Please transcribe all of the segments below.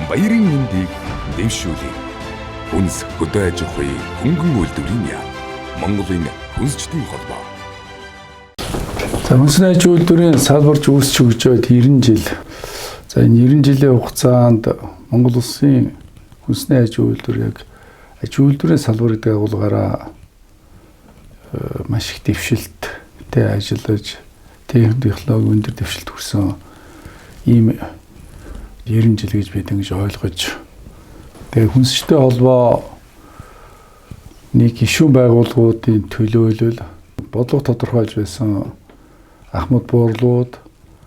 баярын мэндийг дэвшүүлье. Хүнс хөдөө аж ахуй хөнгөн үйлдвэрийн яам. Монголын хүнсчдийн холбоо. Хүнсний аж үйлдвэрийн салбарч үүсч хөгжөөд 90 жил. За энэ 90 жилийн хугацаанд Монгол улсын хүнсний аж үйлдвэр яг аж үйлдвэрийн салбар гэдэг агуулгаараа маш их дэвшилттэй ажиллаж технологи өндөр дэвшилт хүрсэн ийм 90 жил гэж бид ингэж ойлгож тэгээ хүнсчтэй холбоо нэг гишүүн байгууллагуудын төлөөлөл бодлого тодорхойлж байсан Ахмад буурлууд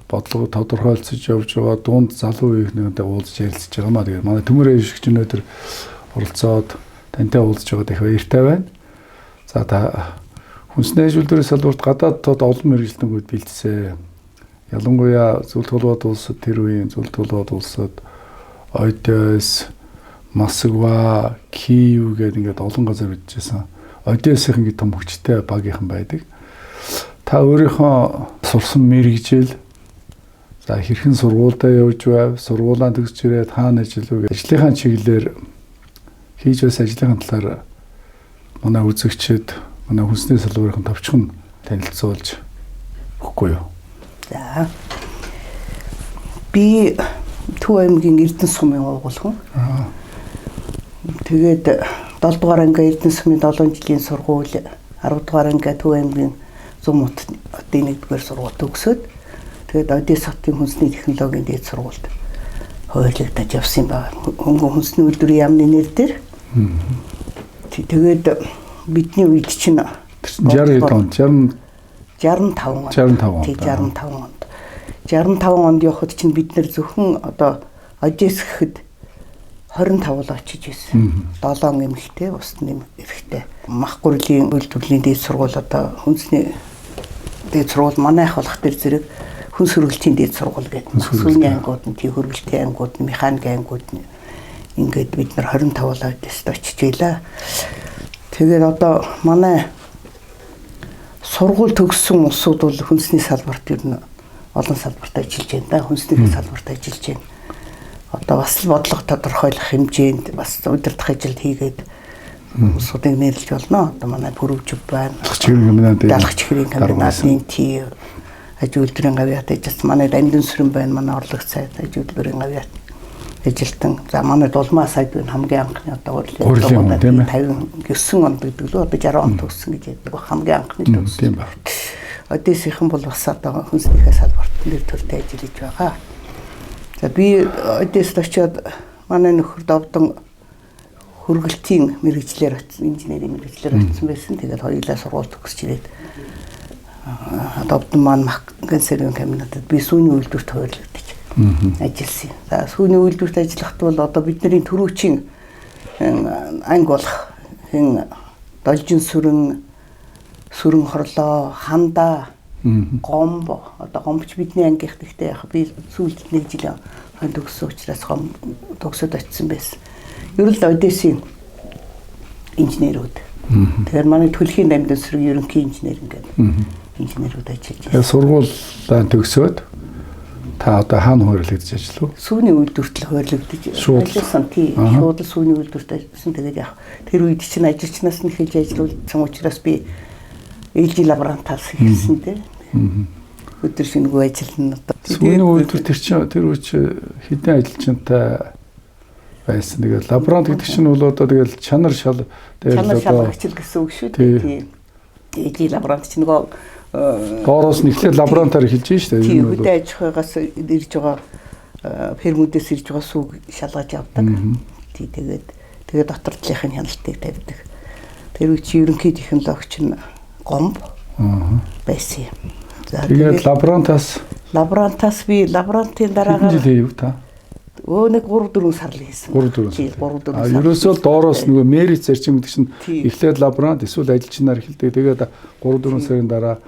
бодлого тодорхойлцож явж байгаа дунд залуу үеийнхнийгээ уулзж ярилцж байгаа маа. Тэгээд манай төмөр дэвшигч өнөөдөр оролцоод тантай уулзж байгаа их баяртай байна. За та хүнсний аж үйлдвэрийн салбарт гадаадд олон мэргэжилтэнгүүд бэлдсэн. Ялангуяа Зөвлөлт холбоод улсад тэр үеийн Зөвлөлт холбоод улсад Одесс, Москва, Киев гэдэг ингээд олон газар бичижсэн. Одессийн ингээд том хүчтэй багийнхан байдаг. Та өөрийнхөө сурсан мэргэжил за хэрхэн сургуультай явж байв, сургуулаа төгсөж ирээд хаана ажиллав, ажлынхаа чиглэлээр хийж байсан ажлынхаа талаар манай үзэгчид, манай хүнсний салбарын товчхон танилцуулж өгөхгүй юу? За. Би Төв аймгийн Эрдэнэ сумын уугуулхан. Тэгээд 7 дугаар анги Эрдэнэ сумын 7 жилийн сургууль, 10 дугаар анги Төв аймгийн Зум хотын 1-р сургууль төгсөөд тэгээд Одесс хотын хүнсний технологийн дээд сургуульд хойрлогдож явсан байна. Хөнгөн хүнсний үйлдвэрийн яамны нэр дээр. Тэгээд бидний үед чинь 65 онд явахад чинь бид нэр зөвхөн одоо Одесс гэхэд 25 л очиж байсан. 7 эмэгтэй, бусд нэм эрэгтэй. Мах гурлийн үйлдвэрлэлийн дээд сургууль одоо хүнсний дээд сургууль манай их болох төр зэрэг хүнс хөргөлтийн дээд сургууль гэдэг. Сүүний ангууд нь тий хөргөлтийн ангууд нь механикийн ангууд нь ингээд бид нар 25 л Одессд очиж байлаа. Тэгээд одоо манай сургууль төгссөн улсууд бол хүнсний салбарт ер нь олон салбарт ажиллаж байна да. Хүнсний салбарт ажиллаж байна. Одоо бас л бодлого тодорхойлох хэмжээнд бас удирдах ажил хийгээд улсуудыг нэрлэж болно. Одоо манай Пүрвжив байна. Далах чихрийн комбинатын тий аж үйлдвэрийн гавьяат ажилласан. Манай Дамдын сүрэн байна. Манай орлогч сайд аж үйлдвэрийн гавьяат ажилтан. За манай Дулмаа сайд байна. Хамгийн анхны одоо гурлийн 59 онд гэдэг лөө одоо 60 онд төгссөн гэж яддаг. Хамгийн анхны төгссөн. Тийм байна. Одессийнхэн бол бас одоо хүнснийхээ салбарт нэр төртэй ажиллаж байгаа. За би Одессд очиод манай нөхөр Довдон хөргөлтийн мэргэжлэр очсон, инженерийн мэргэжлэр очсон байсан. Тэгээд хоёулаа сургууль төгсөж ирээд Довдон маань Макгансерийн комбинатад би сүүний үйлдвэрт хойрлогдож ажилласан. За сүүний үйлдвэрт ажиллахад бол одоо бидний төрүүчийн анги болох хэн Должин сүрэн хорлоо, хандаа, гомбо. Одоо гомбч бидний ангийнх гэхдээ яг би сүүлд 1 жил төгссөн учраас төгсөд очсон байсан. Ер нь Одессын инженерүүд. Тэгэхээр манай төлхийн Дамдын сүрэг ерөнхий инженер ингээд инженерүүд ажиллаж байна. Сургуулаа төгсөөд та одоо хаана хойрлогдож ажиллав? Сүүний үйлдвэрт л хойрлогдож ажилласан. Тий, шууд л сүүний үйлдвэрт ажилласан. Тэгээд яг тэр үед чинь ажилчнаас нь хэлж ажиллуулсан учраас би ээлжийн лаборантаас хийсэн дээ. Өдөр шингүй ажиллана. Сүүний үйлдвэр тэр үуч хэдэн ажилчинтай байсан. Тэгээд лаборант гэдэг чинь бол одоо тэгээд чанар шал дээр л одоо хичээл гэсэн үг шүү дээ. Ээлжийн лаборант чинь нөгөө доороос нэхлээр лаборантаар хэлж шүү дээ. Тийм хөдөө аж ахуйгаас ирж байгаа фермүүдээс ирж байгаа сүг шалгаж авдаг. Тэгээд дотор талынхын хяналтыг тавьдаг. Тэр үуч ерөнхий технологич нь гомб байсан юм. Тэгээд лаборантаас би лаборантын дараагаар жил хийв та. Нэг 3-4 сар л хийсэн. 3-4 сар. Ерөөсөө доороос нөгөө мэрит зарчим гэдэг чинь эхлээд лаборант эсвэл ажилчнаар эхэлдэг. Тэгээд 3-4 сарын дараа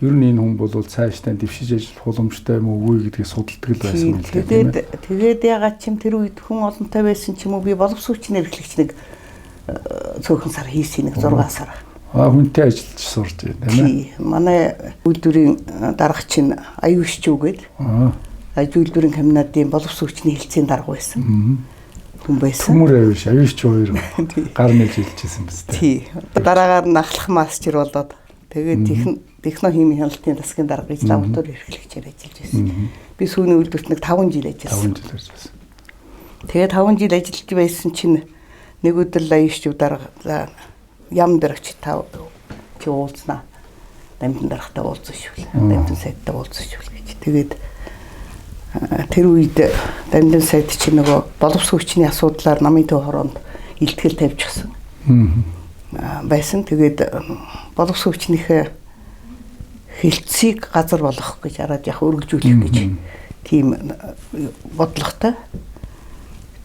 ер нь энэ хүн бол цаашдаа дэвшиж ажиллах боломжтой юм уу гэдгийг судалдаг л байсан юм л дээ. Тэгээд ягаад ч юм тэр үед хүн олонтой байсан ч юм уу би боловсруучны эрхлэгч нэг цөөхөн сар хийсэн, нэг 6 сар. Хүнтэй ажиллаж сурч байна тийм ээ. Манай үйлдвэрийн дарга чинь аюушч үгээд аж үйлдвэрийн комбинатын боловсруучны хэлтсийн дарга байсан. хүн байсан. Төмөр авиш, авиш хоёр гар нэж хэлчихсэн биз дээ. Тий. Дараагаар нь ахлах мастер болоод тэгээд технохими хяналтын засгийн дарга гэж лаборатори эрхлэгчээр ажиллаж байсан. Би сүүний үйлдвэрт нэг 5 жил ажилласан. 5 жил ажилласан. Тэгээд 5 жил ажиллаж байсан чинь нэг өдөр лаишчуд дарга за ям дээр очиж чи уулзнаа. Дамжин даргатай уулзсан шүү л. Дамжин сайттай уулзсан шүү л гэж. Тэгээд тэр үед дамжин сайт чинь нөгөө боловсрол хүчний асуудлаар намын төв хороонд илтгэл тавьчихсан. Байсан. Тэгээд боловсрол хүчнийхээ хилцийг газар болгох гэж араад яг өргөжүүлэх гэж тийм бодлоготой.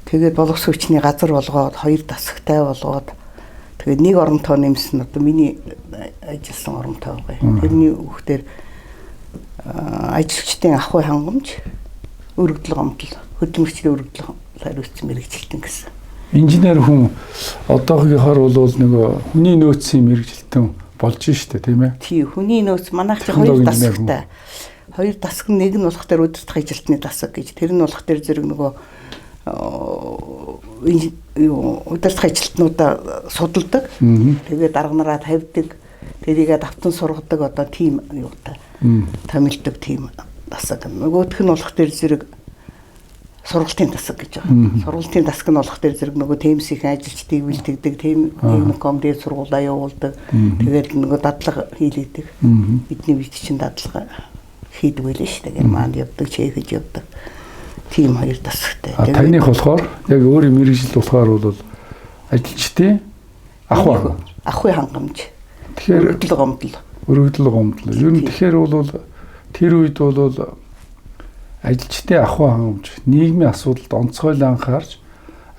Тэгээд боловсрол хүчний газар болгоод 2 дасагтай болгоод тэгээд нэг оромтоо нэмсэн одоо миний ажилласан оромтоо байгаа. Тэрний үгээр ажилчдын ахуй хангамж, өргөдөл гомдол, хөдөлмөрчлийн өргөдөл хариуцсан мэрэгжилтэн гэсэн. Инженер хүн одоогийнхоор бол нөгөө хүний нөөцийн мэрэгжилтэн болж штэ тийм ээ. Тий, хүний нөөц манайх чи 2 дасагтай. 2 дасаг нэг нь болох дээр удирдах ажилтны дасаг гэж. Тэр нь болох дээр зэрэг нөгөө удирдах ажилтнуудаа судалдаг. Тэгээд дарга нараа тавьдаг. Тэрийгээ давтан сургадаг одоо тим юутай. Томилдог тим дасаг. Нөгөөх нь болох дээр зэрэг сургалтын дасаг гэж байгаа. Сургалтын дасаг нь болох дээр зэрэг нөгөө TMC-ийн ажилчдыг бэлтгэдэг, техником дээд сургуулаа явуулдаг. Тэгээд нөгөө дадлага хийлээдэг. Бидний бид чинь дадлага хийдэг байлээ шүү дээ. Германд явдаг, Чехид явдаг. Тим 2 дасагтай. Таних болохоор яг өөрийн мэрэгжил болохоор бол ажилчдын ахуй хангамж. Тэгэхээр өргөдөл гомдол. Ер нь тэгэхээр бол тэр үед бол ажилчдын ахуй хангамж, нийгмийн асуудалд онцгойлон анхаарч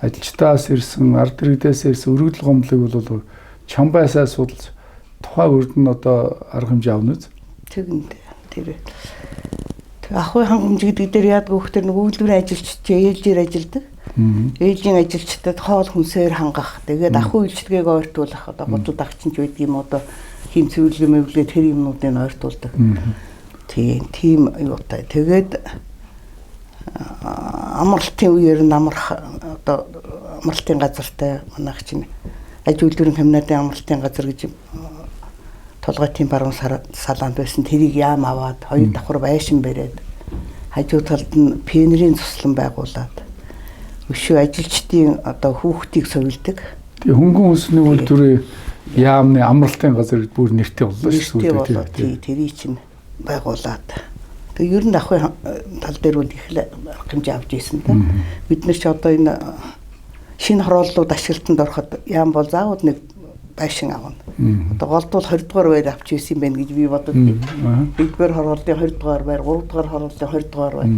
ажилчдаас ирсэн, ард иргэдээс ирсэн өргөдөл гомдлыг бол чамбайсаа судалж тухайн үрд нь одоо арга хэмжээ авна үз. Тэгэнд тэр ахуй хангамж гэдэг дээр яадаг вөхтөр нэг үйлдвэрийн ажилчид ээлжээр ажилдаг. Ээлжийн ажилчдад хоол хүнсээр хангах. Тэгээд ахуй үйлчлэгийг ойртуулах. Одоо гудууд агчин ч байдаг юм одоо хийм цэвэрлэгээ мэвлээ тэр юмнуудыг ойртуулдаг. Тийм юутай. Тэгээд амралтын үеэр нь одоо амралтын газартай манайх чинь аж үйлдвэрийн комбинатын амралтын газар гэж толгойн баруун салаанд байсан тэрийг яам аваад 2 давхар байшин бариад хажуу талд нь пенерийн цуслан байгуулад өшөө ажилчдын одоо хүүхдийг совилдог. Тэгээ хөнгөн хүнсний үйлдвэрийн яамны амралтын газар бүр нэртэй боллоо шүү дээ. Тэрийг чинь байгуулад. Тэгээ ер нь ахуй тал дээр бол их арга хэмжээ авч ийсэн та. Бид нар ч одоо энэ шинэ хорооллууд ашиглалтанд ороход яам бол заавал нэг байшин авна. Одоо голдуул 20 дугаар байр авч ийсэн байх гэж би бодод. 1-р хорооллын 20 дугаар байр, 3-р хорооллын 20 дугаар байр.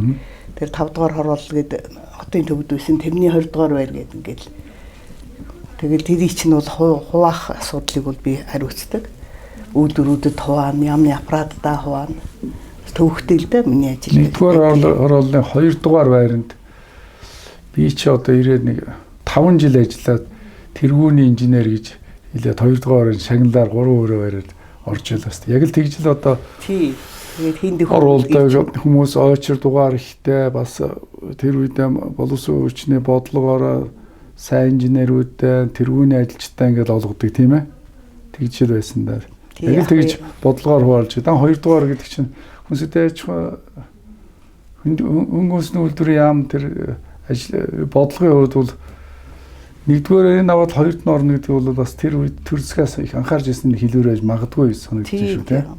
Тэр 5-р хороолл гээд хотын төвд байсан тэрний 20 дугаар байр гээд ингээл. Тэгэл тэрий чинь бол хуваах асуудлыг бол би хариуцдаг. Үйлдвэрүүдэд хуваана, яамны аппаратаа хуваана. Төвхтэй л дээ миний ажил. 1-р хорооллын 2 дугаар байранд би ч одоо ирээд нэг 5 жил ажиллаад тэргүүний инженер гэж хэлээд 2 дугаар шагналаар 3 өрөө байраад орж ийлээ хэвээр. Яг л тэгж л одоо тий. Тэгээд хин дэх хүмүүс ойчир дугаар ихтэй бас тэр үедээ боловсрол хүчний бодлогоор сайн инженерүүдтэй тэргүүний ажилчтай ингээд олгодог тийм ээ. Тэгж л байсан даа. Яг л тэгж бодлогоор хуваалж дан 2 дугаар гэдэг чинь хүнсэтэй аж хөнгөнсний үйлдвэрийн яам тэр ажил бодлогын хувьд бол 1-р энэ аваад 2-д нь орно гэдэг бол бас тэр үед төр згээс их анхаарч ирсэн хэлбэр байж магадгүй санагдаж шүү тийм.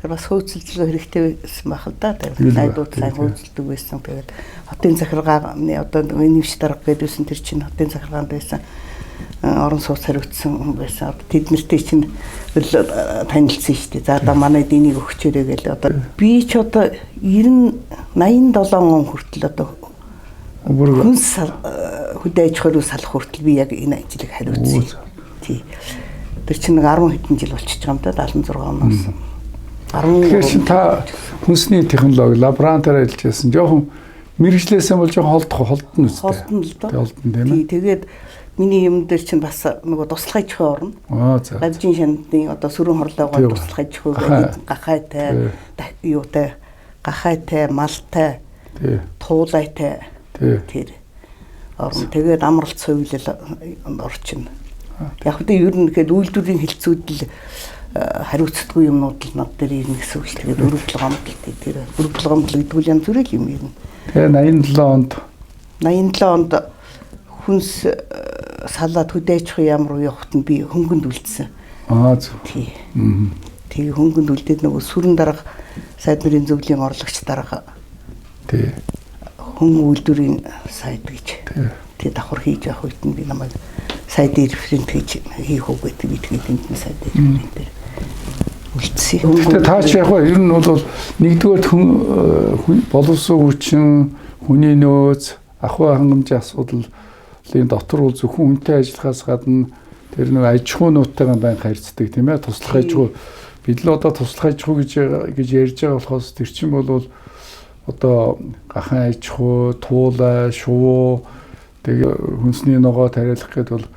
Тэр бас хөөцөлдөл хэрэгтэй байсан байх л да. Найдууд сайн хөөцөлдөг байсан. Тэгээд хотын захиргааны одоо нэвш дарга гэдээсэн тэр чинь хотын захиргаанд байсан орон сууц хариуцсан хүн байсан. Тэд нартэй чинь танилцсан шүү дээ. За одоо манай энийг өгчөөрэй гэл одоо би ч одоо 87 он хүртэл одоо хүнс хөдөө аж ахуйн салах хүртэл би яг энэ ажлыг хариуцсан. Тий. Тэр чинь 10 хэдэн жил болчихж байгаа юм да 76 оноос. Тэгэхээр чи та хүнсний технологи лаборантаар ажиллаж байсан. Жохон мэрэгжлээсээ бол жохон холдно үстэй. Холдно л доо. Холдно тийм ээ. Тэгээд миний юм дээр чинь бас нөгөө туслах аж ахуй орно. За. Гавжин шандны одоо сүрэн хорлоогоо туслах аж ахуй гэдэг гахайтай, гахайтай, малтай, туулайтай тэр орно. Тэгээд амралт цовлол орчин. Яг л ер нь гэхэд үйлдвэрийн хилцүүдэл хариуцдаггүй юмнууд л над дээр ирнэ гэсэн үг шүү. Тэгээд өргөдөл гомдол тэр өргөдөл гомдол гэдэг нь янз бүрийн юм юм. Тэгээ 87 онд хүнс салаад хөдөөж ямар явахт нь би хөнгөнд үлдсэн. Зөв. Тий. Тэгээ хөнгөнд үлдээд нөгөө сүрэн дарга сайд нарын зөвлөлийн орлогч дарга. Тий. Хүн үйлдвэрийн сайд гэж. Тий давхар хийж явах үед нь би намайг сайд референт хийж хийх үг гэдэг би тэгээд энэ сайд референт дээр үлдсэн. Тэгээ таач яг ер нь бол нэгдүгээр хүн боловсон хүчин, хүний нөөц, ахуй хангамжийн асуудал энэ дотор бол зөвхөн хүнтэй ажиллахаас гадна тэр нэг аж ахуйнуудтайгаа байн харьцдаг тийм ээ туслах аж ахуй бид л одоо туслах аж ахуй гэж ярьж байгаа болохоос тэр чинь бол одоо гахаан аж ахуй, туулай, шувуу тэгээ хүнсний ногоо тариалах гэдэг бол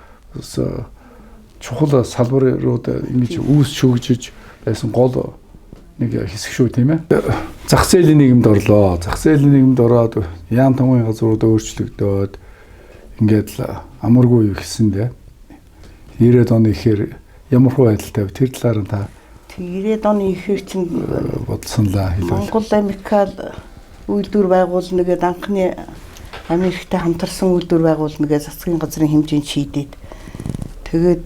чухал салбарууд ингэж үүс шөгжиж байсан гол нэг хэсэг шүү тийм ээ. Зах зээлийн нийгэмд орлоо. Зах зээлийн нийгэмд ороод яам тамгын газрууд өөрчлөгдөөд ингээд л амаргүй юу гэсэн дээ. 90-ад оны ихээр ямар хөө байдалтай тэр талаар нь та 90-ад оны ихээр чинь бодсон л хэлээ. Монгол Америкал үйлдвэр байгуулна гэдэг анхны Америктэй хамтарсан үйлдвэр байгуулна гэж засгийн газрын хэмжээнд шийдээд тэгээд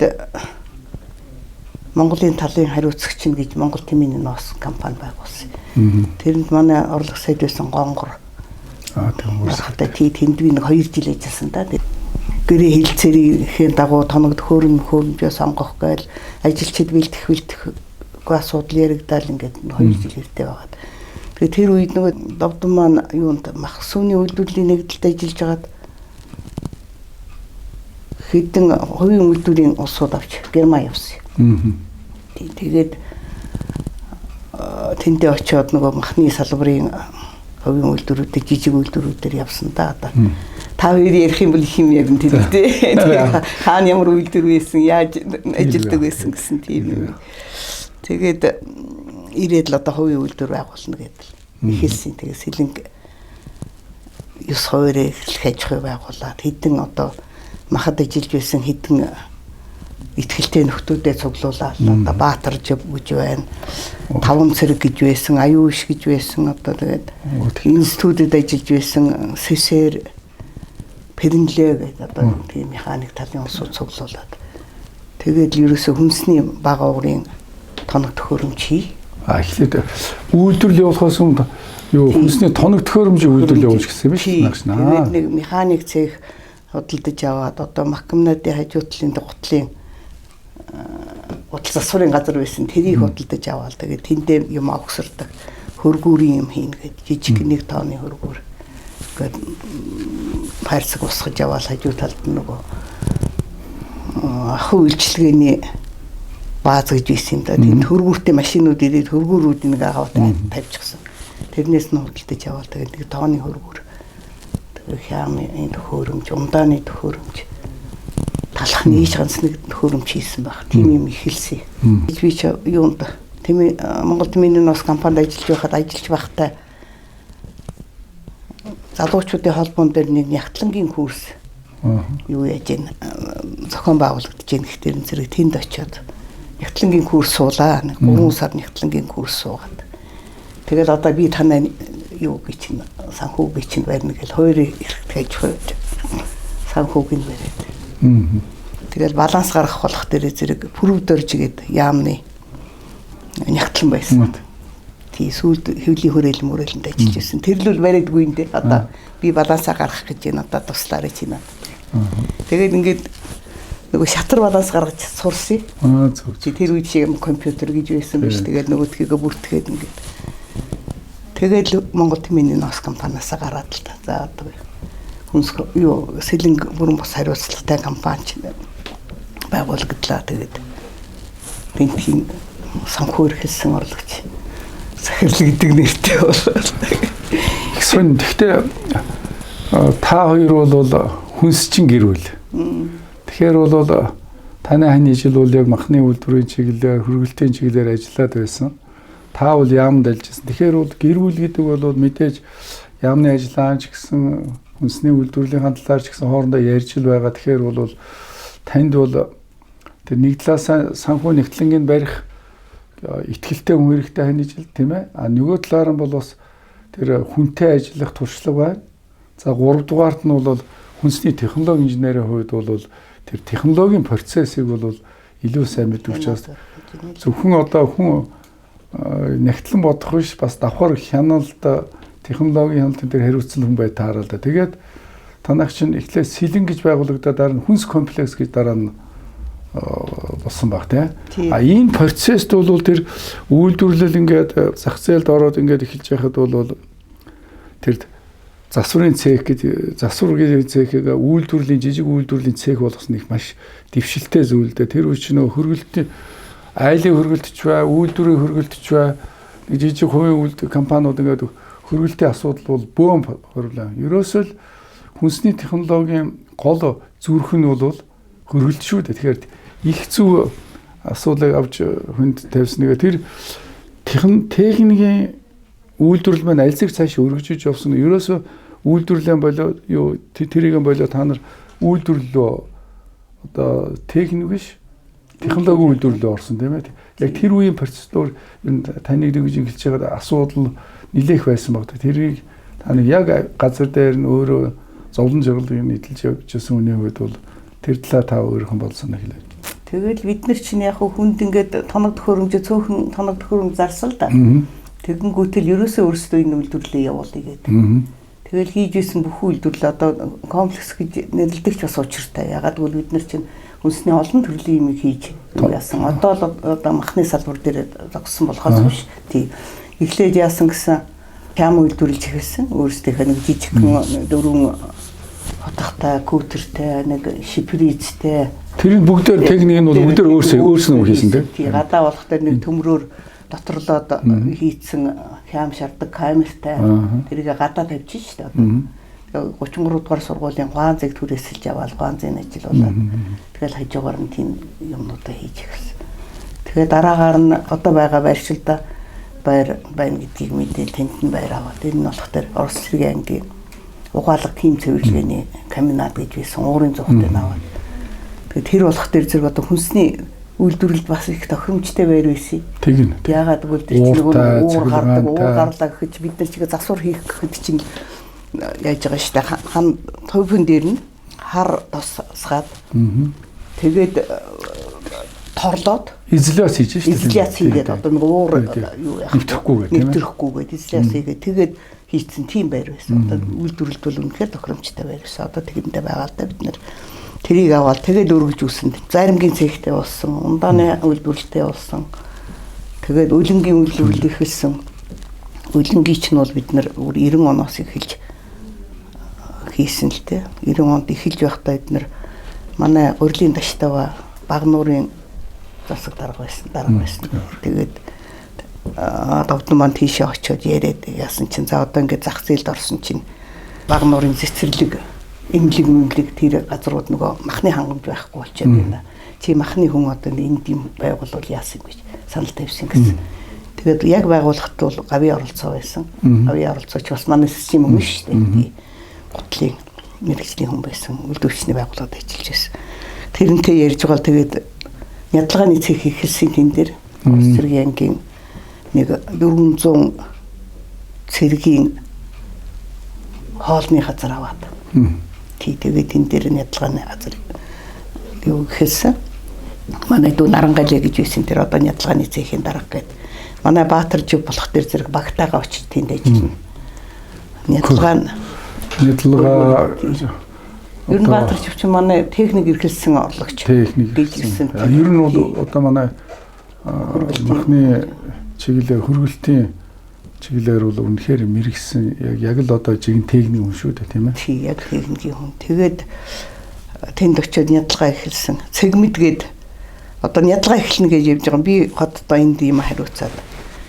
Монголын талын хариуцагч нь гэж Монгол Тэмээний Ноос компани байгуулсан. Тэрэнд манай орлого сайд байсан Гонгор. Хатаа тэнд би нэг 2 жил ажилласан да. Гэрээ хилцээрийн дагуу тоног хөрөмжөө сонгох гээл ажилчид бэлтгэх асуудал яригдал ингээд 2 жил хэртэй байгаад. Тэгээд тэр үед нөгөө довдон маань юунд махсууны үйлдвэрлэлийн нэгдэлд ажиллаж байгаад хэдэн хувийн үйлдвэрийн усууд авч Герман явсан. Тэгээд тэндээ очиод нөгөө махны салбарын хувийн үйлдвэрүүдтэй жижиг үйлдвэрүүдээр явсан да одоо. Та хоёр ярих юм бол их юм ярина тийм. Хаана ямар үйлдвэр байсан, яаж ажилладаг байсан гэсэн тийм юм. Тэгээд ирээд л одоо хувийн үйлдвэр байгуулна гэдэг ихэлсэн. Тэгээд сэлэнг 9 2-ыг эхлэх аж ахуй байгуулаад хэдэн одоо махад ажиллаж байсан хэдэн итгэлтэй нөхдүүдэд цуглуулаад одоо Баатар жив гэж байна. Таван цэрэг гэж байсан, Аюуш гэж байсан одоо тэгээд институтад ажиллаж байсан Сэсэр Пэрнлээ гэдэг одоо тийм механик талын усууд цуглуулад тэгээд ерөөсө хүнсний бага уурын тоног төхөөрөмж хий. Эхлээд үйлдвэрлэл явуулахаас өмнө юу хүнсний тоног төхөөрөмжийн үйлдвэрлэл явуулж гэсэн юм биш үү? Тэгээд нэг механик цех худалдаж аваад одоо Маккамнадын хажуу талын гутлын гутал засварын газар байсан тэрийг худалдаж аваад тэгээд тэндээ юм огсордог хөргүүрийн юм хийнэ гэж жижиг 1 тонны хөргүүр гээд парцаг усгаж аваад хажуу талд нөгөө ахуй үйлчилгээний бааз гэж байсан юм да. Тэнд хөргүүртэй машинууд ирээд хөргүүрүүд нэг аваад тавьчихсан. Тэрнээс нь худалдаж аваад тэгээд 1 тонны хөргүүр хямны энэ төхөөрөмж, ундааны төхөөрөмж, талах нийш ганц нэг төхөөрөмж хийсэн баг. Тийм юм ихэлсэн. Би ч юунд тийм Монгол Тэмээний Ноос компанид ажиллаж байхдаа залуучуудын холбоон дээр нэг нягтлангийн курс юу яаж ийн зохион байгуулагдаж ийн гэхдээ зэрэг тэнд очиод нягтлангийн курс суулаа. 3 сар нягтлангийн курс суугаад. Тэгэл одоо би танаа юу гэж санхүүгийн чинь барьна гэл хоёрыг эрхтгэж хойд санхүүг нь бариад. Тэгэл баланс гаргах болох дээр зэрэг пүрүдөрж гээд яамны нягтлан байсан. Тий сүүлд хөвлийн хөрөөл мөрөөлөнд ажиллаж байсан. Тэр л бариадгүй юм дээ. Одоо би балансаа гаргах гэж байна. Одоо туслаарай чи надад. Тэгээд ингээд нөгөө шатар баланс гаргаж сурсан. Зөв. Тэр үед шиг компьютер гэж байсан биш. Тэгээд нөгөөдхийгөө бүртгээд ингээд тэгэл Монгол Тэмээний Ноос компаниас гараад л та. За одоо хүнс юу сэлэнг бүрэн бос хариуцлагатай компани ч байгуулагдлаа. Тэгээд тэнхийн санхүү эрхэлсэн орлогч захирал гэдэг нэртэй болоод. Гэсэн гэхдээ та хоёр бол хүнсчин гэр бүл. Тэгэхээр бол таны хань ижил бол яг махны үйлдвэрийн чиглэлээр хөргөлтийн чиглэлээр ажиллаад байсан. Та бол яамд ажилласан. Тэгэхээр бол гэр бүл гэдэг бол мэдээж яамны ажиллагач гэсэн хүнсний үйлдвэрлэлийн талаар ч гэсэн хоорондоо ярьж л байгаа. Тэгэхээр бол танд бол тэр нэг талаас санхүү нэгтлэнгийн барих итгэлтэй хүн хэрэгтэй хань ижил тийм ээ. А нөгөө талаар нь бол бас тэр хүнтэй ажиллах туршлага байна. За 3 дугаарт нь бол хүнсний технологи инженерийн хувьд бол тэр технологийн процессыг бол илүү сайн мэддэг учраас зөвхөн одоо хүн нэгтлэн бодох биш бас давхар хяналт технологийн хяналтын дээр хариуцсан хүн бай таарал да. Тэгээд танах чинь эхлээд сэлэн гэж байгуулагдаад дараа нь хүнс комплекс гэж дараа нь болсон баг тийм. А энэ процессд бол тэр үйлдвэрлэл ингээд зах зээлд ороод ингээд эхэлж байхад бол тэр засварын цех гэж засваргийн цехийг үйлдвэрлэлийн жижиг үйлдвэрлэлийн цех болгосон их маш дэвшилтэй зүйл дээ. Тэр үуч нөө хөргөлтийн айлын хөргөлтч бай, үйлдвэрийн хөргөлтч бай, жижиг хувийн үйлдвэр компаниуд ингээд хөргөлтийн асуудал бол бөөм хорлоо. Ерөөсөө л хүнсний технологийн гол зүрх нь бол хөргөлт шүү дээ. Тэгэхээр их зүг асуудлыг авч хүнд тавьснага тэр техникийн үйлдвэрлэл маань аль зэрэг цааш өргөжж явсан. Ерөөсөө үйлдвэрлэлийн болоо юу тэрийг болоо та нар үйлдвэрлэлөө одоо техник биш технологи үйлдвэрлэлөө орсон тийм ээ. Яг тэр үеийн процедур таныг дэгж эхэлж байгаа асуудал нэлээх байсан баг. Тэрийг та нар яг газар дээр нь өөрөө зовлон жирлыг нийтэлж явжсэн үний үед бол тэр талаа та өөрөөр болсон хэлээ. Тэгэл бид нар чинь яг хүнд ингээд тоног төхөөрөмж цөөхөн тоног төхөөрөмж зарсал да. Тэгэнгүүтэл ерөөсөө өөрсдөө энэ үйлдвэрлэлээ явуулъя гэдэг. Тэгэл хийж исэн бүх үйлдвэрлэл одоо комплекс гэж нэрлэдэгч бас учиртай. Ягаад гэвэл бид нар чинь хүнсний олон төрлийн юм хийж яасан. Одоо л одоо махны салбар дээр зогссон болохоос биш. Тий. Эхлээд яасан гэсэн хям үйлдвэрлэж эхэлсэн. Өөрсдийнхөө нэг жижигхэн дөрвөн хотохтой, күүтертэй, нэг шиприцтэй. Тэр бүгдээр техник нь бол бүгдээр өөрснөө хийсэн тийм. Тий. Гадаа болох дээр нэг төмрөөр доторлоод хийцэн хям шардаг камертай тэрийг гадаа тавьж штэ одоо 33 дугаар сургуулийн гуанзыг түрээсэлж аваад гуанзын ажил болоод тэгэл хажуугаар нь тийм юмнуудаа хийж эхэлсэн. Тэгээд дараагаар нь одоо байгаа байршилда байр байна гэдгийг мэдээл тэнд нь байр аваад энэ нь болох тэр Орос цэргийн ангийн угаалга ким цэвэрлэгээний комбинат гэж байсан уурын зүгтээ аваад тэгээд тэр болох тэр зэрэг одоо хүнсний үйлдвэрлэлд бас их тохиромжтой байр байсан. Тэгнэ. Яагаад гэвэл тэр чинь уур гардаг, уур гарлаа гэхэд бид нар чигээ засвар хийх гэхэд чинь яаж байгаа штэ хан төвхөн дээр нь хар тосгаад тэгээд торлоод изоляц хийж штэ. Изоляц хийгээд одоо нэг уур юу яах нэвтрэхгүйгээд изоляц хийгээд тэгээд хийцэн тийм байр байсан. Одоо үйлдвэрлэлд бол үнэхээр тохиромжтой байр байсан. Одоо тэгэндээ байгаа л да бид нар тэрийг аваад тэгээд өргөж үүсэн. Заримгийн цехтэй болсон, ундааны үйлдвэрлэлтэй болсон. Тэгээд үлэнгийн үйлдвэрлэл ихэлсэн. Үлэнгийн ч нь бол бид нар 90 оноос эхэлж хийсэн л дээ. 90 онд эхэлж байхдаа бид нар манай урилын таштайва баг нуурын засаг дарга байсан. Тэгээд давтан маань тийшээ очиод яриад яасан чинь за одоо ингээд зах зээлд орсон чинь баг нуурын цэцэрлэг эмнэлэг тэр газрууд нөгөө махны хангамж байхгүй болчиход байна. Чи махны хүн одоо энд юм байгуулвал яасан гэж санал тавьсан гэсэн. Тэгээд яг байгуулахад бол гавьяа оролцоо байсан. Гавьяа оролцооч бас манай систем юм шүү дээ. Гутлын мэрэгжлийн хүн байсан. Үйлдвэрчний байгууллагад ажиллаж байсан. Тэрнтэй ярьж байгаа тэгээд ядлагааны цех ихэлсэн тэн дээр Орос цэргийн ангийн нэг 400 цэргийн хоолны газар аваад. Тэгээд энэ дээр нь ядлагааны газар юу гэхэлсэн. Манай дүү Нарангалия гэж байсан тэр одоо ядлагааны цехийн дарга гэдэг. Манай Баатар жив болох тэр зэрэг багтаага очиж тэнд ажиллана. Ядлагаа ер нь Баатар жив чинь манай техник эрхэлсэн орлогч. Техник гэсэн. Ер нь бол одоо манай махны чиглэлээр хөргөлтийн чиглэлээр бол үнэхээр мэрэгсэн яг л одоо жигэн техник хүн шүү дээ тийм ээ. Тий яг техникийн хүн. Тэгээд тэнд очиод ядлагаа эхэлсэн. Цэгмэдгээд одоо ядлагаа эхэлнэ гэж явж байгаа. Би хотдоо энд юм хариуцаад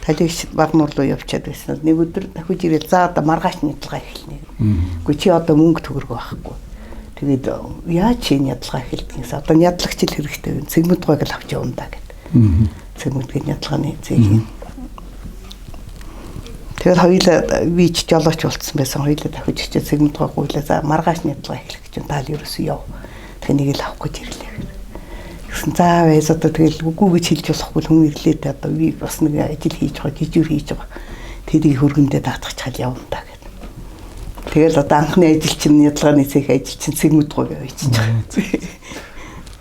талигч баг нуур руу явчаад байсан. Нэг өдөр дахиж ирээд за одоо маргааш ядлагаа эхэлнэ. Гэхдээ чи одоо мөнгө төгрөг байхгүй. Тэгээд яаж чи ядлагаа эхэлдэг гэсэн. Одоо ядлагч л хэрэгтэй байна. Цэгмэд гойг л авч явна да гэдэг. Цэгмэдгээд ядлагааны цэгийн Тэгээд хоёулаа вич жолооч болцсон байсан. Хоёулаа дахиж очиж сегментгаа гуйлаа. За маргааш нядлага эхлэх гэж байна. Таал ерөөсөө яв. Тэгээ нэг л авах гэж ирлээ. Гэсэн заа байж одоо тэгэл үгүй гэж хэлж болохгүй хүн ирлээ. Одоо би бас нэг ажил хийж байгаа, жижиг хийж байгаа. Тэрийг хөргөндөө даатгах чал явна та гэдэг. Тэгэл одоо анхны ажил чинь ядлагын цэх ажил чинь сегмент гоо явчихж байгаа.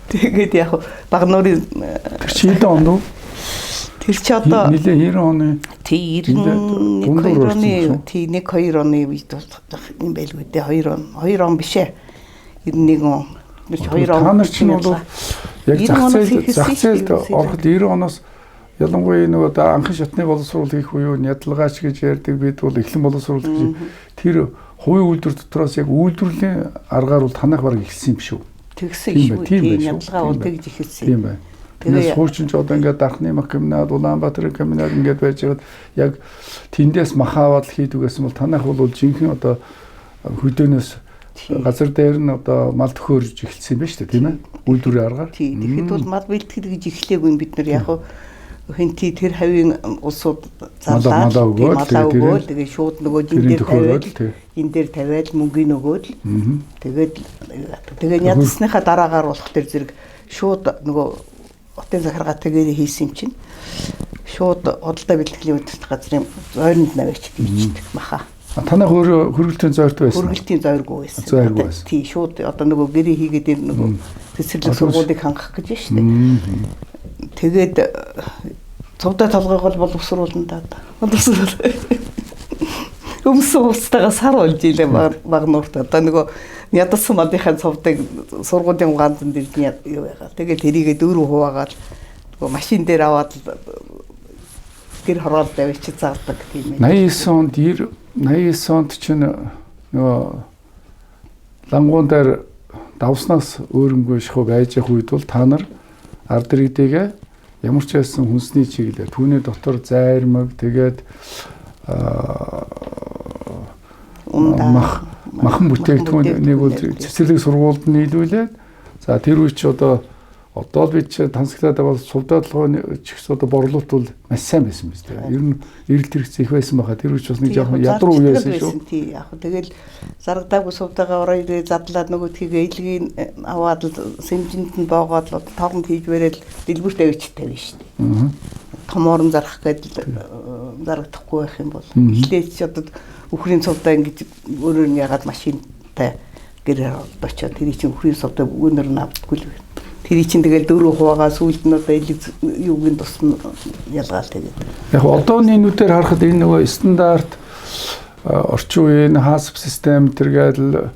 Тэгээд яг баг нуурын Тэр чи хэдэн онд уу? тэр чи одоо нилээ 90 оны тий 91 оны тий 1-2 оны үед болох юм байлгүй дээ 2 он биш ээ 91 он 2 он та нар чинь бол яг зах зээлд ороход 90 оноос ялангуяа нөгөө анхны шатны боловсруулалт хийх үеү ядлагаач гэж ярьдаг бид бол эхлэн боловсруулалт гэж тэр хувийн үйлдвэр дотроос яг үйлдвэрлэлийн аргаар бол танах бараг эхэлсэн юм шүү. Тэгсэн шүү. Тийм ядлагаа бол тэгж эхэлсэн. Тийм бай. Тэгээд суурчин ч одоо ингээд Дархны мах комбинат, Улаанбаатар комбинат ингээд байж байгаад яг тэндээс мах аваад хийдэг гэсэн бол танах бол жинхэнэ одоо хөдөөнөөс газар дээр нь одоо мал төхөөрж эхэлсэн юм байна шүү дээ, тийм ээ? Үйлдвэрийн аргаар. Тийм. Тэгэхэд бол мал бэлтгэл гэж эхлэегүй бид нар яг хинти тэр хавийн улсууд зарлаад малаа өгөөл тэгээд шууд нөгөө энэ дээр тавиад мөнгөний өгөөл тэгээд ядсныхаа дараагаар болох тэр зэрэг шууд нөгөө хотын захиргаа тэгээр хийсэн юм чинь шууд одолдоо бэлтгэлийн үдирдэх газрын зойронд наваач дийчдэг маха. Танах өөрөө хөргөлтийн зойрт байсан. Хөргөлтийн зойргүй байсан. Тий шууд одоо нөгөө гэрээ хийгээд нөгөө цэцэрлэг сургуулийг хангах гэж байна шүү дээ. Тэгээд цовдоо толгойг бол боловсруулна даа. Боловсруул. Өмсөн устдаа сар болж илээ баг нуурт одоо нөгөө ядсан модынхаа цовдыг сургуулийн ганцхан дээр юу яагаад тэгээд тэрийгээ 4 хуваагаад нөгөө машин дээр аваад гэр хороол давич заадаг тийм ээ. 89 онд чинь нөгөө лангуун дээр давснаас өөрөнгөө шахуу байж явах үед бол та нар ард иргэдээ ямар ч байсан хүнсний чиглэлээр түүний дотор зайрмаг тэгээд махан бүтээгдэхүүн нэг бол цэцэрлэг сургуульд нийлүүлээд за тэр үе чи одоо л бид тансаглаад бол сувдаалгын ч гэсэн одоо борлуулалт бол маш сайн байсан биз дээ. Ер нь эрэлт хэрэгцээ их байсан байхад тэр үе ч бас нэг жоохон ядруу үе байсан шүү. Тий яг тэгэл зарагдаагүй сувдаага оройд задлаад нөгөөдхийг ээлгийг аваад сэмжинд нь боогоод тоогонд хийж бэрэл дэлгүүрт авчиж тавина шүү дээ. Томорон зарах гэдэл зарагдахгүй байх юм бол эхлээд ч одоо үхрийн сувдаа ингэж өөрөөр нь ягаад машинтай гэрээр очоод тэр чинь үхрийн сувдаа өнөр нь авдаггүй л байна. Тэр чинь тэгэл 4 хуваагаа сүүлд нь одоо юугийн тусна ялгаал тэгээд. Яг одооны нүдээр харахад энэ нөгөө стандарт орчин үеийн хасп систем тэргээл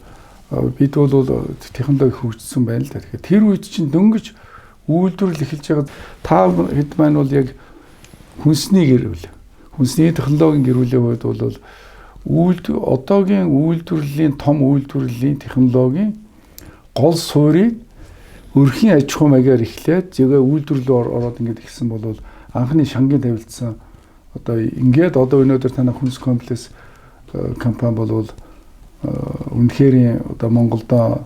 бид бол технологи хөгжсөн байна л да. Тэгэхээр тэр үед чинь дөнгөж үйлдвэрлэл эхэлж байгаад та хэд маань бол яг хүнсний гэрүүл. Хүнсний технологийн гэрүүлийн хувьд бол одоогийн үйлдвэрлэлийн том үйлдвэрлэлийн технологийн гол суурийг өрхийн аж ахуй маягаар эхлээд зэгээ үйлдвэрлэлөөр ороод ингэж ихсэн бол анхны шангийн тавилдсан одоо ингээд одоо өнөөдөр танай хүнс комплекс компани бол үнэхээр одоо Монголдо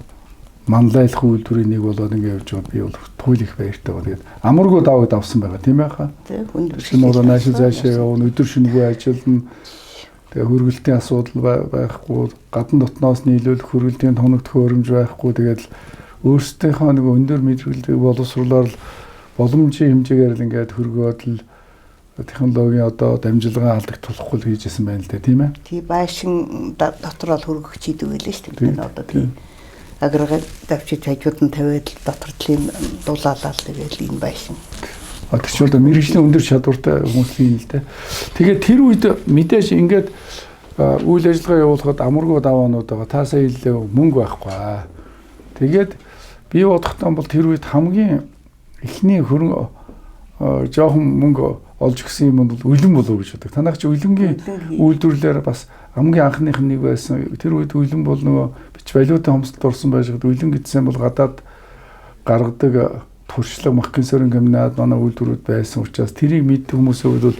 манлайлах үйлдвэрийн нэг болоод ингэ явж байгаа би бол туйл их баяртай байна. Тэгээд амаргүй даваад авсан байгаа тийм байхаа. Тийм хүнд шинэ одоо наашил цаашаа явна өдөр шөнөгүй ажиллана. Тэгээ хөргөлтийн асуудал байхгүй гадна дотноос нийлүүлэх хөргөлтийн тоног төхөөрөмж байхгүй тэгээд өөрсдийнхөө нэг өндөр мэдрэлийг боловсруулаад боломжийн хэмжээгээр л ингээд хөргөөд л технологийн одоо дамжлагын алдагдуулахгүй хийжсэн байна л дээ тийм ээ. Тий байшин дотор л хөргөх чийдэг байлээ шүү дээ. Энэ одоо тий агрегат давчиж хажууд нь тавиад дотортлын дулаалал тэгээд энэ байшин. Тэр чинь одоо мэрэгжлийн өндөр чадвартай хүмүүсийн л дээ. Тэгээд тэр үед мэдээж ингээд үйл ажиллагаа явуулахад амаргүй даваанууд байгаа. Та сая хэллээ мөнгө байхгүй. Тэгээд би бодохдоо бол тэр үед хамгийн эхний жоохон мөнгө олж гисэн юм бол үлэн болов гэж бодог. Танайх чи үлэнгийн үйлдвэрлэлээр бас хамгийн анхных нь нэг байсан. Тэр үед үлэн бол нөгөө бич валютын хомсдолд орсон байж байгаа. Үлэн гэдсэн бол гадаад гаргадаг туршлага махын сөрөн комбинат манай үйлдвэрүүд байсан учраас тэрийг мэддэг хүмүүсийн хувьд бол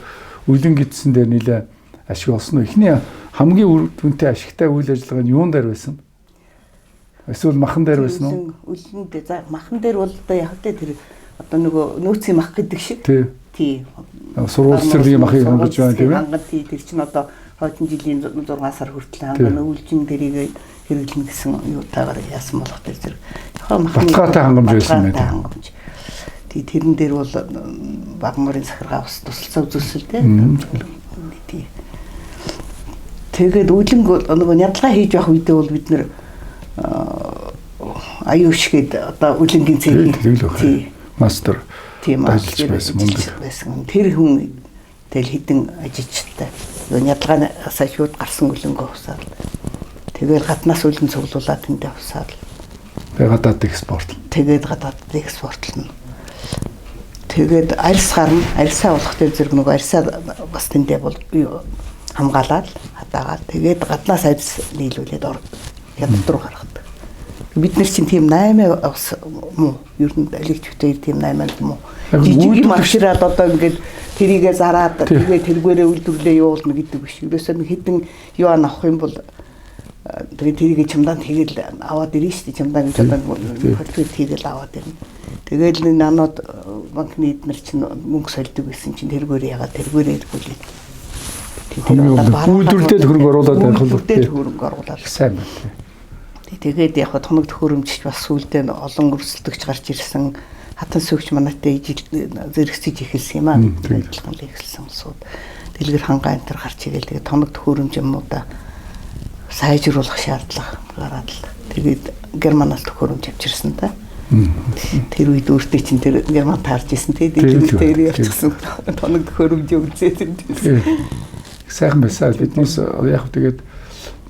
үлэн гэдсэн дээр нэлээ ашиг олсон. Эхний хамгийн үр дүнтэй ашигтай үйл ажиллагаа нь юун дээр байсан? Эсвэл махан дээр байсан уу? Үлэнд за махан дээр бол одоо яг тэр одоо нөгөө нөөцийн мах гэдэг шиг. Тий. Сургууль цэцэрлэгийн махыг хангаж байна тийм ээ. Хангад тий тэр чинь одоо хойдон жилийн 6 сар хүртэл хангана үйлчин дэрийг хэрэглэнэ гэсэн юутаагаар яасан болох тэр зэрэг. Баталгаатай хангамж байсан байна. Тий тэрэн дээр бол Багмарын захиргаа бас тусалцаа үзүүлсэн дээ. Тэгээд үлэнг нөгөө нядалгаа хийж явах үедээ бол бид нэр аюушгээд одоо үлэнгийн цэгийн мастер тийм ажиллаж байсан мундаг байсан. Тэр хүн тэл хідэн ажилчтай. Нядалгаанаас шууд гарсан үлэнгөө усаад. Тэгээд гаднаас үлэн цуглуулад тэндээ усаад. Гадаад экспорт. Тэгээд гадаад экспортлно. Тэгээд арьс гарна. Арьсаа болох тэр зэрэг нөгөө арьсаа бас тэндээ бол хамгаалаад хадаагаад тэгээд гаднаас арьс нийлүүлээд хятад руу гаргадаг. Бид нар чинь тийм 8 муу ер нь электриктэй тийм 8 муу жижиг машинаад одоо ингээд тэрийгээ зараад тэгээд тэргээрээ үйлдвэрлээ явуулна гэдэг биш. Ерөөсөө нэг хэдэн юу авах юм бол тэгээд тэрийгээ чамдаа тэгэл аваад ирнэ шүү дээ. Чамдаа гэж одоо хөлтөд тэгэл аваад ирнэ. Тэгэл нэг нанод банкны эднэр чинь мөнгө сольдог гэсэн чинь тэргээрээ ягаад тэргээрээ иргүүлээ. Үйлдвэрлэлд хөрөнгө оруулаад байх бол хөрөнгө оруулаад сайн байна. Тэгээд яг тоног төхөөрөмжч бас сүүлдээ олон өрсөлдөгч гарч ирсэн. Хатан сүйгч манайтай зэрэгцэж эхэлсэн юм аа. Ажиллагаан эхэлсэн улсууд. Дэлгэр хангаа энэ төр гарч ирээл тэгээд тоног төхөөрөмж юмудаа сайжруулах шаардлага гараад л. Тэгээд германаас төхөөрөмж авчирсан та. Тэр үед өөртөө чинь тэр герман таарч исэн тэгээд дээр явчихсан тоног төхөөрөмж үзээд. Сайхан байсан. Биднээс яг тэгээд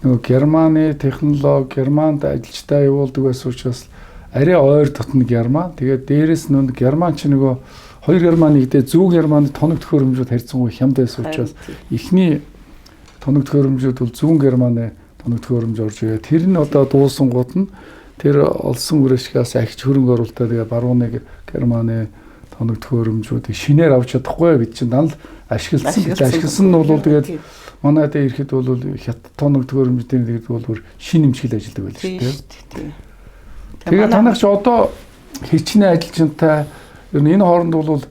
нөгөө Германы технологи, Германд ажилчдаа явуулдаг байсан учраас арай ойр дотно Герман. Тэгээд дээрэс нь Герман ч нөгөө хоёр Германы гэдэг зүүн Германы тоног төхөөрөмжүүд харьцангуй хямд байсан учраас эхний тоног төхөөрөмжүүд бол зүүн Германы тоног төхөөрөмж орж ирээ. Тэр нь одоо дуусан гут нь тэр олсон үрээшгээс ахиж хөрөнгө оруулалтаа тэгээ баруун нэг Германы тоног төхөөрөмжүүдийг шинээр авч чадахгүй бид чинь данал ашигласан нь бол тэгээд манайд ирэхэд бол хятад тоног төхөөрөмжүүдийн тэгээд бол шин нэмжил ажилладаг байл шүү дээ. Тэгээд танах ч одоо хичнээн ажилчинтай ер нь энэ хооронд бол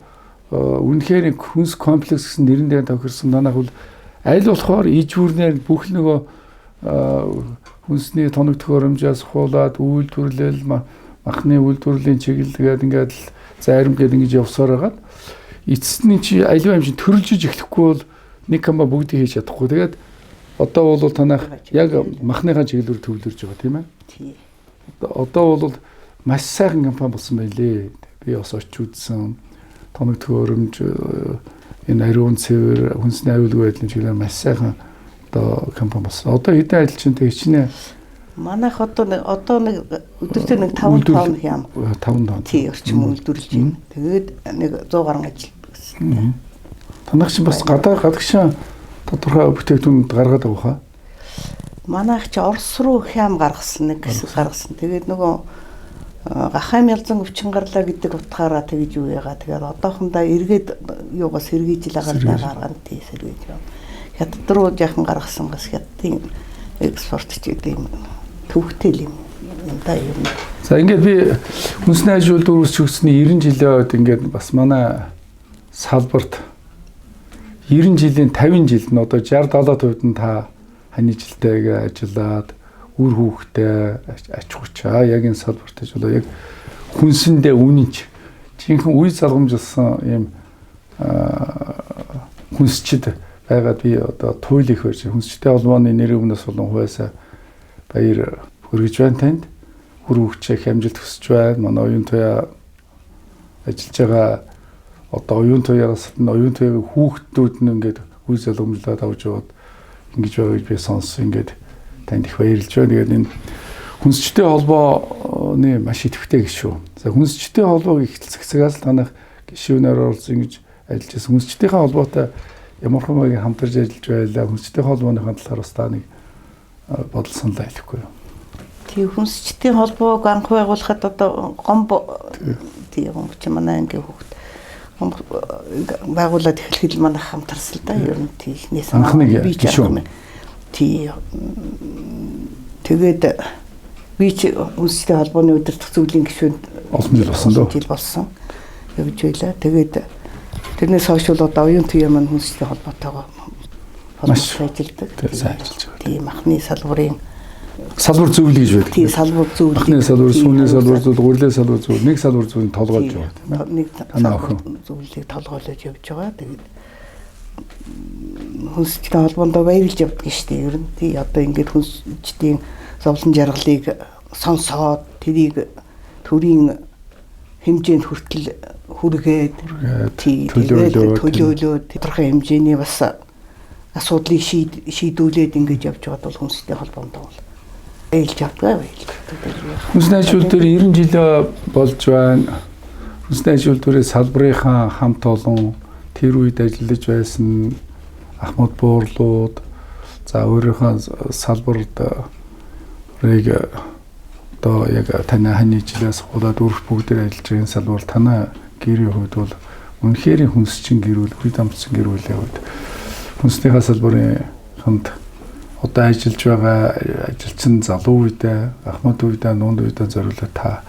үнэхээр хүнс комплекс гэсэн нэрэндээ тохирсон танах бол аль болохоор ижүүрнээр бүх нөгөө хүнсний тоног төхөөрөмжөөс хуулаад үйлдвэрлэл махны үйлдвэрлэлийн чиглэлгээд ингээд зарим гээд ингэж явсаар хагаад эцэст нь чи аливаа юм шиг төрөлжиж эхлэхгүй бол нэг компани бүгдийг хийж чадахгүй. Тэгээд одоо бол танах яг махныхаа чиглэлээр төвлөрж байгаа тийм ээ. Тий. Одоо бол маш сайхан компани болсон байлээ. Би бас очиж үзсэн. Тоног төхөөрөмж энэ ариун цэвэр хүнсний аюулгүй байдлын чиглэлээр маш сайхан одоо компани болсон. Одоо хэдэн ажилчинтай хичнээн манайх одоо нэг өдөртөө нэг 5 тонн хям 5 тонн тий орчим үйлдвэрлэж байна. Тэгээд нэг 100 гаруй ажилтдаг гэсэн. Танах чинь бас гадагшаа тодорхой бүтээгдэхүүн гаргаад байгаа хаа? Манайх чи Орос руу хям гаргасан нэг хэсэг гаргасан. Тэгээд нөгөө гахай мялзан өвчин гарлаа гэдэг утгаараа тэгж юу яагаа. Тэгээд одоохондоо эргээд юугаас сэргийж л гаргаад тий сэргийж байна. Хятад руу яхан гаргасан гас хятадын экспорт гэдэг юм төвхтэй юм да юм. За ингээд би хүнсний аж үйлдвэр үүсч өгсөний 90 жилийн үед ингээд бас манай салбарт 90 жилийн 50 жилд нь одоо 60-70% нь та хань жилтэйгээ ажиллаад үр хүүхдээ ач хүчээ яг энэ салбарт ажиллаа яг хүнсэндээ үнэнч жинхэнэ үе залгамжилсан юм хүнсчид байгаад би одоо туйл их барьж хүнсчтэй холбооны нэрийн өмнөөс болон хувьяасаа баяр хүргэж байна танд. Үр хүүхдээ хямжилт өсөж байна. Манай оюун туяа ажиллаж байгаа одоо оюун туяараас нь оюун туяагийн хүүхдүүд нь ингээд үе залгамжлаад авч яваад ингэж байгааг би сонссон. Ингээд танд их баярлж байна. Тэгээд энэ хүнсчтэй холбооны маш идэвхтэй гишүү. За хүнсчтэй холбоог эхэлцэгээс танах гишүүнээр оролцсон ингэж ажиллаж байсан. Хүнсчтийнхээ холбоотой ямар хүмүүсийг хамтарч ажиллаж байлаа. Хүнсчтэй холбооныхаа талаар бас та нэг бодол санал айлхгүй юу? Тий хүнсчтийн холбоог анх байгуулахад одоо гомбо тий гомбоч манай ангийн хүүхд байгуулад эхлэхэд манай хамтарсан л да. Ер нь тий эхнээс би жишээ. Тий тэгээд би ч хүнсчтэй холбооны удирдах зөвлөлийн гишүүнд олон жил болсон. Явж байлаа. Тэгээд тэрнээс хойш бол одоо оюун туяа маань хүнсчтэй холбоотойгоо холбоотой ажилладаг. сайн ажиллаж байгаа. Тийм махны салбарын Салбар зөвлөе гэж байдаг. тийм салбар зөвлөлийг Махны салбар, сүүний салбар зөвлөл, гурилын салбар зөвлөл, нэг салбар зөвлөлийг толгойлж байгаа. нэг Танай охин. зөвлөлийг толгойлож явж байгаа. Тэгээд хүнсчтэй холбоондоо баярлж явдаг шүү дээ. Ер нь тий одоо ингээд хүнсчдийн зовлон жаргалыг сонсоод тэрийг төрийн хэмжээнд хүртэл хүргээд тий төлөөлөөд тодорхой хэмжээний бас асуудлыг шийдүүлээд ингэж явж байгаад бол хүнстэй холбоондоо бол ээлж авдаг. Хүнсний ажил дээр 90 жил болж байна. Хүнсний ажил дээрээ салбарынхаа хамт олон тэр үед ажиллаж байсан Ахмад буурлууд за өөрийнхөө салбарт одоо яг танай ханы жилээс худаад өрх бүгдээр ажиллаж байгаа салбар танай гэрийн хувьд бол үнэхээр хүнсчин гэрүүл, үе дамжсан гэрүүл яваад хүнснийхаа салбарын ханд одоо ажиллаж байгаа ажилчин залуу үедээ Ахмад үедээ нуунд үедээ зориулаад та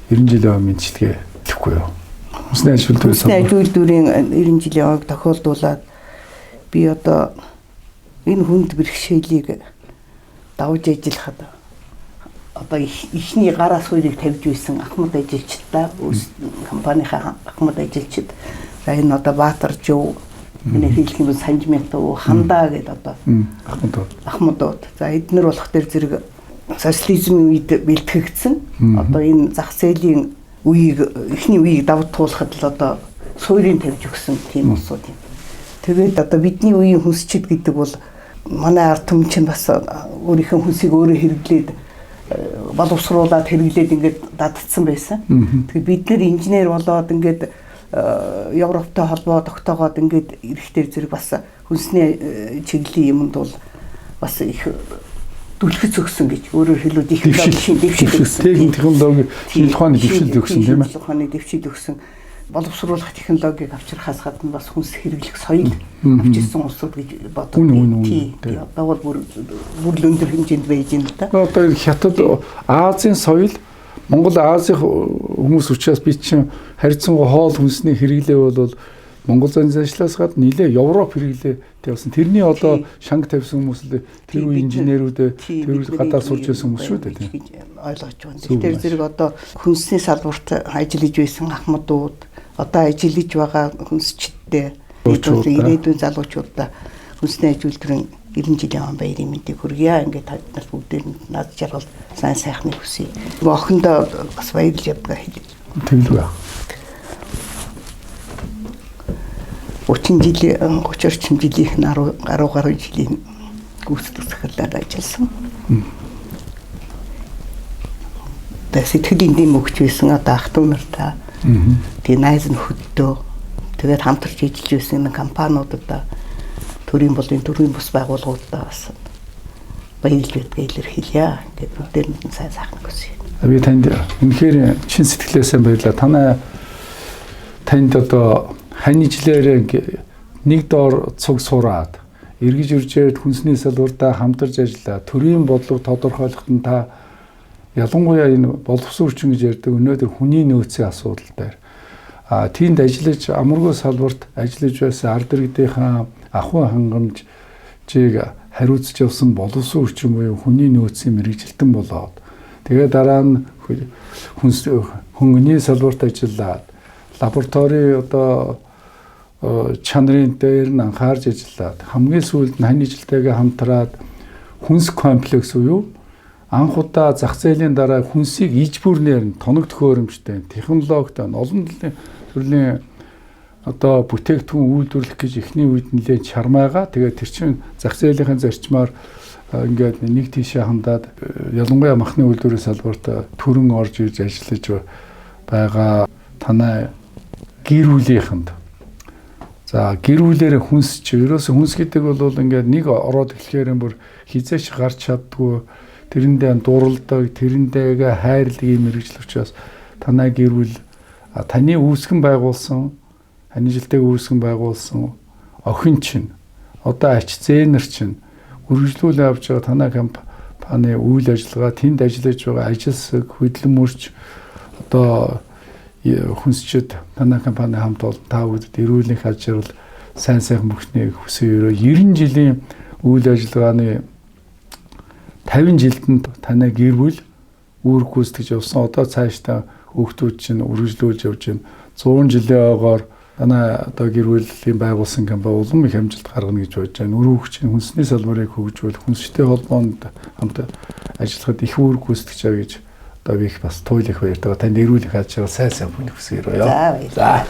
90 жилийн мэдчилгээ хэлэхгүй юу? Хүнсний ажил дүүрийн 90 жилийн ойг тохиолдуулаад би одоо энэ хүнд бэрхшээлийг давж ажиллахад одоо ихний гараас хөрийг тавьж байсан Ахмад ажилчдаа компанийнхаа Ахмад ажилчид за энэ одоо Баатаржуу энэ хэлэх юм Санжмэтов Хандаа гэдэг одоо Ахмадууд за эднэр болох төр зэрэг социализмын үед бэлтгэгдсэн одоо энэ зах зээлийн үеийг ихний үеийг давтуулахад л одоо суурийг тавьж өгсөн тийм улсууд юм. Тэгээд одоо бидний үеийн хүнсчид гэдэг бол манай ард түмэн чинь бас өөрийнхөө хүнсийг өөрөө хэрэглээд боловсруулаад хэрэглээд ингээд дадцсан байсан. Тэгэхээр бид нэр инженер болоод ингээд Европтой холбоо тогтоогоод ингээд эрэхтэр зэрэг бас хүнсний чиглэлийн юмд бол бас их дүлхэц өгсөн гэж өөрөөр хэлбэл их дэвшил өгсөн. Технологи шинжилгээ ухааны дэвшил өгсөн тийм ээ. Ухааны дэвшил өгсөн. Боловсруулах технологиг авчрахаас гадна бас хүнс хэрэглэх соёл авчирсан улсууд гэж боддог. Тийм. Одоо бол бүр өндөр хэмжээнд байж байна л да. Одоо хятад Азийн соёл Монгол Азийн хүмүүс учраас би чинь харьцангуй хоол хүнсний хэрэглээ бол Монгол занжлаас гадна нэлээ Европ хэрэглээ тавьсан. Тэрний одоо шанг тавьсан хүмүүс л тэр үе инженерүүд тэр гадаа сурч байсан хүмүүс шүү дээ тийм. Ойлгож байна. Тэгэхээр зэрэг одоо хүнсний салбарт ажиллаж байсан Ахмадууд одоо ажиллаж байгаа хүнсчидтэй ирээдүйн залуучуудаа хүнсний ажил төрийн 90 жилийн баярын мэндийг хүргье. Ингээд таднаас бүгдээр над жаргал сайн сайхныг хүсье. Охиндоо бас баярлж явдгаа хэлээ. Тэгэлгүй яа. 30 жилийн 30 орчим жилийн 10 гаруй жилийн гүйцэтгэх захирлаар ажилласан. Тэгээд сэтгэлийн дэм өгч байсан одоо ах トゥ нартаа тэгээ найз нөхөддөө тэгээд хамтарч ажиллаж байсан компаниудад төрийн төрийн бус байгууллагуудаа бас баярлж байдгаа илэрхийлье. Тэгээд бүгдээр нь сайн сайхан хүсье. Би танд үнэхээр чин сэтгэлээсээ баярлалаа. Танд одоо хань жилээр нэг доор цуг сураад эргэж үржээд хүнсний салбартаа хамтарч ажиллаа. Төрийн бодлого тодорхойлоход нь та ялангуяа энэ боловсон хүчин гэж ярьдаг өнөөдөр хүний нөөцийн асуудал дээр тийнд ажиллаж амаргүй салбарт ажиллаж байсан ард иргэдийнхаа ахуй хангамжийг хариуцж явсан боловсон хүчин буюу хүний нөөцийн мэрэгжилтэн болоод тэгээд дараа нь хөнгөний салбарт ажиллаад лаборатори одоо чанарын дээр нь анхаарч ажиллаад хамгийн сүүлд нь хань жилтэйгээ хамтраад хүнс комплекс буюу анх удаа зах зээлийн дараа хүнсийг иж бүрнээр нь тоног төхөөрөмжтэй технологитой олон төрлийн одоо бүтээгдэхүүн үйлдвэрлэх гэж эхний үед нэлээд чармайгаа тэгээд тэр чинь зах зээлийн зарчмаар ингээд нэг тийшээ хандаад ялангуяа махны үйлдвэрийн салбарт төрөн орж ирж ажиллаж байгаа танай гэр бүлийнхэнд за гэр бүлэрээ хүнс чи ерөөсө хүнс гэдэг бол ингээд нэг ороод эхлэхээр бүр хизээч гарч чаддгүй тэрэндээ дуралдаг тэрэндээ хайрлаг юм мэрэгжил учраас танай гэр бүл таны үүсгэн байгуулсан ханижилтэйг үүсгэн байгуулсан охин чинь одоо ач зээнэр чинь үргэлжлүүлээ авч байгаа танай компани үйл ажиллагаа тэнд ажиллаж байгаа ажилсаг хөдөлмөрч одоо хүнсчид танай компани хамт олон та бүхэнд эрүүлэх ажил сайн сайхан бүхнийг хүсье өрөө 90 жилийн үйл ажиллагааны 50 жилдэнд танай гэр бүл үүрэг гүйцэтгэж явсан. Одоо цаашдаа хүүхдүүд чинь үргэлжлүүлж явж байна. 100 жилийн ойгоор танай одоо гэр бүлийн байгуулсан компани улам их амжилт гаргана гэж бодож байна. Өрөөгчийн хүнсний салбарыг хөгжүүл, хүнстэй холбоонд хамт ажиллахад их үүрэг гүйцэтгэж байгаа гэж одоо би их бас туйл их баяртайгаа танд эрүүл их аж аргал сайн бүхнийг хүсье. За баярлалаа.